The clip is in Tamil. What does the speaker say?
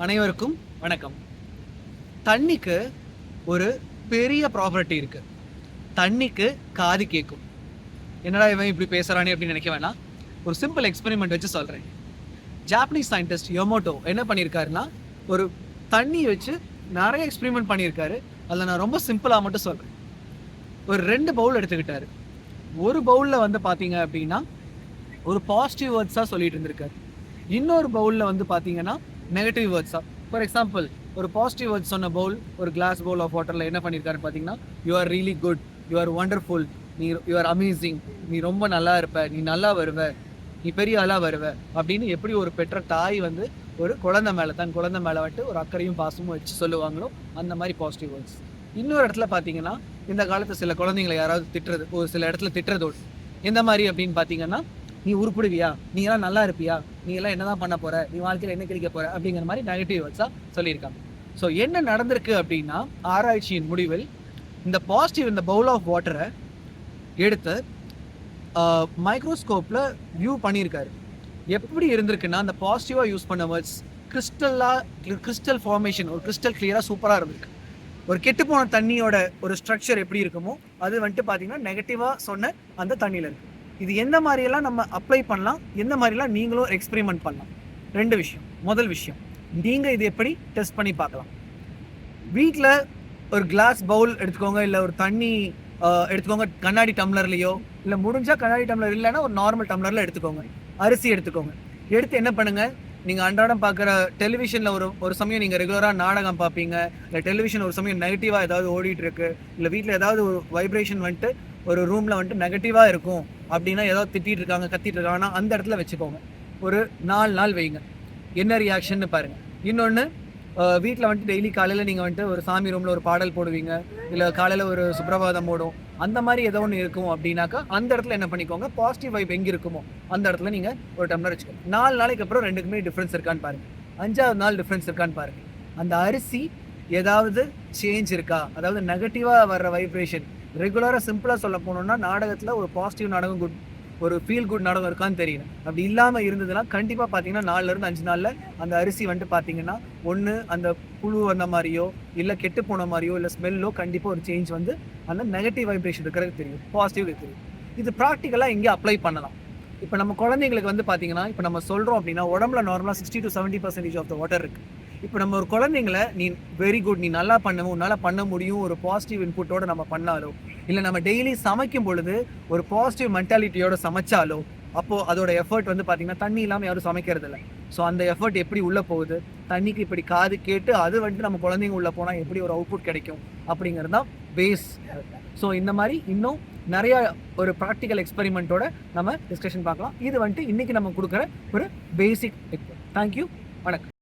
அனைவருக்கும் வணக்கம். தண்ணிக்கு ஒரு பெரிய ப்ராப்பர்ட்டி இருக்கு. தண்ணிக்கு காது கேட்கும். என்னடா இவன் இப்படி பேசுறானே அப்படின்னு நினைக்க வேணாம். ஒரு சிம்பிள் எக்ஸ்பெரிமெண்ட் வச்சு சொல்றேன். ஜாப்பனீஸ் சயின்டிஸ்ட் யொமோட்டோ என்ன பண்ணியிருக்காருன்னா, ஒரு தண்ணி வச்சு நிறைய எக்ஸ்பெரிமெண்ட் பண்ணியிருக்காரு. அதில் நான் ரொம்ப சிம்பிளாக மட்டும் சொல்றேன். ஒரு 2 பவுல் எடுத்துக்கிட்டாரு. ஒரு பவுலில் வந்து பார்த்தீங்க அப்படின்னா ஒரு பாசிட்டிவ் வேர்ட்ஸாக சொல்லிட்டு இருந்திருக்காரு. இன்னொரு பவுலில் வந்து பார்த்தீங்கன்னா நெகட்டிவ் வேர்ட்ஸாக. ஃபார் எக்ஸாம்பிள், ஒரு பாசிட்டிவ் வேர்ட்ஸ் சொன்ன பவுல், ஒரு கிளாஸ் பவுல் ஆஃப் வாட்டரில் என்ன பண்ணியிருக்காருன்னு பார்த்தீங்கன்னா, you are really good, you are wonderful, you are amazing, நீ ரொம்ப நல்லா இருப்ப, நீ நல்லா வருவ, நீ பெரிய ஆளாக வருவ அப்படின்னு எப்படி ஒரு பெற்ற தாய் வந்து ஒரு குழந்தை மேலே தன் குழந்தை மேலே வந்துட்டு ஒரு அக்கறையும் பாசமும் வச்சு சொல்லுவாங்களோ அந்த மாதிரி பாசிட்டிவ் வேர்ட்ஸ். இன்னொரு இடத்துல பார்த்தீங்கன்னா, இந்த காலத்து சில குழந்தைங்களை யாராவது திட்டுறது, ஒரு சில இடத்துல திட்டுறதோடு எந்த மாதிரி அப்படின்னு பார்த்தீங்கன்னா, நீ உருப்பிடுவியா, நீ எல்லாம் நல்லா இருப்பியா, நீ எல்லாம் என்னதான் பண்ண போற, நீ வாழ்க்கையில் என்ன கிடைக்க போற அப்படிங்கிற மாதிரி நெகட்டிவ் வேர்ட்ஸா சொல்லியிருக்காங்க. ஸோ என்ன நடந்திருக்கு அப்படின்னா, ஆராய்ச்சியின் முடிவில் இந்த பாசிட்டிவ், இந்த பவுல் ஆஃப் வாட்டரை எடுத்து மைக்ரோஸ்கோப்ல வியூ பண்ணியிருக்காரு. எப்படி இருந்திருக்குன்னா, அந்த பாசிட்டிவா யூஸ் பண்ண வேர்ட்ஸ் கிறிஸ்டல் ஃபார்மேஷன், ஒரு கிறிஸ்டல் கிளியரா சூப்பரா இருந்திருக்கு. ஒரு கெட்டுப்போன தண்ணியோட ஒரு ஸ்ட்ரக்சர் எப்படி இருக்குமோ அது வந்துட்டு பார்த்தீங்கன்னா நெகட்டிவா சொன்ன அந்த தண்ணியில இருக்கு. இது எந்த மாதிரியெல்லாம் நம்ம அப்ளை பண்ணலாம், எந்த மாதிரிலாம் நீங்களும் எக்ஸ்பெரிமெண்ட் பண்ணலாம். 2 விஷயம். முதல் விஷயம், நீங்கள் இது எப்படி டெஸ்ட் பண்ணி பார்க்கலாம். வீட்டில் ஒரு கிளாஸ் பவுல் எடுத்துக்கோங்க, இல்லை ஒரு தண்ணி எடுத்துக்கோங்க, கண்ணாடி டம்ளர்லையோ, இல்லை முடிஞ்சால் கண்ணாடி டம்ளர் இல்லைன்னா ஒரு நார்மல் டம்ளரில் எடுத்துக்கோங்க. அரிசி எடுத்துக்கோங்க. எடுத்து என்ன பண்ணுங்கள், நீங்கள் அன்றாடம் பார்க்குற டெலிவிஷனில் ஒரு சமயம் நீங்கள் ரெகுலராக நாடகம் பார்ப்பீங்க, இல்லை டெலிவிஷன் ஒரு சமயம் நெகட்டிவாக ஏதாவது ஓடிட்டுருக்கு, இல்லை வீட்டில் ஏதாவது ஒரு வைப்ரேஷன் வந்துட்டு ஒரு ரூமில் வந்துட்டு நெகட்டிவாக இருக்கும் அப்படின்னா, ஏதாவது திட்டிகிட்டு இருக்காங்க, கத்திட்டு இருக்காங்கன்னா அந்த இடத்துல வச்சுக்கோங்க. ஒரு 4 நாள் வைங்க. என்ன ரியாக்ஷன்னு பாருங்கள். இன்னொன்று, வீட்டில் வந்துட்டு டெய்லி காலையில் நீங்கள் வந்துட்டு ஒரு சாமி ரூமில் ஒரு பாடல் போடுவீங்க, இல்லை காலையில் ஒரு சுப்ரபாதம் ஓடும், அந்த மாதிரி ஏதோ ஒன்று இருக்கும் அப்படின்னாக்கா அந்த இடத்துல என்ன பண்ணிக்கோங்க, பாசிட்டிவ் வைப் எங்கே இருக்குமோ அந்த இடத்துல நீங்கள் ஒரு டம்ளர் வச்சுக்கோங்க. 4 நாளைக்கு அப்புறம் ரெண்டுக்குமே டிஃப்ரென்ஸ் இருக்கான்னு பாருங்கள். 5ஆவது நாள் டிஃப்ரென்ஸ் இருக்கான்னு பாருங்கள். அந்த அரிசி ஏதாவது சேஞ்ச் இருக்கா, அதாவது நெகட்டிவாக வர்ற வைப்ரேஷன். ரெகுலராக சிம்பிளாக சொல்ல போனோம்னா, நாடகத்தில் ஒரு பாசிட்டிவ் நாடகம், ஒரு ஃபீல் குட் நாடகம் இருக்கான்னு தெரியல. அப்படி இல்லாமல் இருந்ததுன்னா கண்டிப்பாக பார்த்தீங்கன்னா 4லேருந்து 5 நாளில் அந்த அரிசி வந்துட்டு பார்த்தீங்கன்னா ஒன்று அந்த புழு வந்த மாதிரியோ, இல்லை கெட்டு போன மாதிரியோ, இல்லை ஸ்மெல்லோ கண்டிப்பாக ஒரு சேஞ்ச் வந்து அந்த நெகட்டிவ் வைப்ரேஷன் இருக்கிறது தெரியும், பாசிட்டிவ் தெரியும். இது ப்ராக்டிக்கலாக இங்கே அப்ளை பண்ணலாம். இப்போ நம்ம குழந்தைங்களுக்கு வந்து பார்த்தீங்கன்னா, இப்போ நம்ம சொல்கிறோம் அப்படின்னா உடம்புல நார்மலாக 60 to 70% ஆஃப் த வாட்டர் இருக்குது. இப்போ நம்ம ஒரு குழந்தைங்களை நீ வெரி குட், நீ நல்லா பண்ணுவோம், உன்னால் பண்ண முடியும், ஒரு பாசிட்டிவ் இன்புட்டோட நம்ம பண்ணாலோ, இல்லை நம்ம டெய்லி சமைக்கும் பொழுது ஒரு பாசிட்டிவ் மென்டாலிட்டியோட சமைச்சாலோ, அப்போது அதோட எஃபர்ட் வந்து பார்த்தீங்கன்னா தண்ணி இல்லாமல் யாரும் சமைக்கிறது இல்லை. ஸோ அந்த எஃபர்ட் எப்படி உள்ளே போகுது, தண்ணிக்கு இப்படி காது கேட்டு அது வந்துட்டு நம்ம குழந்தைங்க உள்ளே போனால் எப்படி ஒரு அவுட்புட் கிடைக்கும் அப்படிங்கிறது தான் பேஸ். ஸோ இந்த மாதிரி இன்னும் நிறையா ஒரு ப்ராக்டிக்கல் எக்ஸ்பெரிமெண்ட்டோட நம்ம டிஸ்கஷன் பார்க்கலாம். இது வந்துட்டு இன்றைக்கி நம்ம கொடுக்குற ஒரு பேசிக் எக்ஸ்பெரிமெண்ட். தேங்க்யூ, வணக்கம்.